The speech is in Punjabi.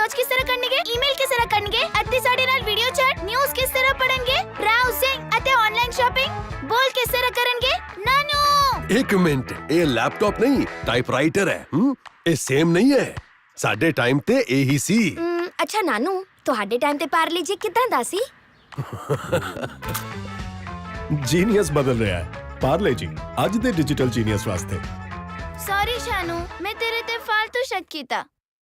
ਸਰਚ ਕਿਸ ਤਰ੍ਹਾਂ ਕਰਨਗੇ, ਈਮੇਲ ਕਿਸ ਤਰ੍ਹਾਂ ਕਰਨਗੇ ਅਤੇ ਸਾਡੇ ਨਾਲ ਵੀਡੀਓ ਚੈਟ, ਨਿਊਜ਼ ਕਿਸ ਤਰ੍ਹਾਂ ਪੜਨਗੇ, ਬ੍ਰਾਊਜ਼ਿੰਗ ਅਤੇ ਆਨਲਾਈਨ ਸ਼ਾਪਿੰਗ ਬੋਲ ਕਿਸ ਤਰ੍ਹਾਂ ਕਰਨਗੇ। ਨਾਨੂ ਇੱਕ ਮਿੰਟ, ਇਹ ਲੈਪਟਾਪ ਨਹੀਂ ਟਾਈਪਰਾਈਟਰ ਹੈ। ਇਹ ਸੇਮ ਨਹੀਂ ਹੈ। ਸਾਡੇ ਟਾਈਮ ਤੇ ਇਹੀ ਸੀ। ਅੱਛਾ ਨਾਨੂ, ਤੁਹਾਡੇ ਟਾਈਮ ਤੇ ਪਾਰਲੇ ਜੀ ਕਿਦਾਂ ਦਾ ਸੀ? ਜੀਨੀਅਸ ਬਦਲ ਰਿਹਾ ਹੈ। ਪਾਰਲੇ ਜੀ ਅੱਜ ਦੇ ਡਿਜੀਟਲ ਜੀਨੀਅਸ ਵਾਸਤੇ। ਸੌਰੀ ਸ਼ਾਨੂ, ਮੈਂ ਤੇਰੇ ਤੇ ਫालतू ਸ਼ੱਕ ਕੀਤਾ।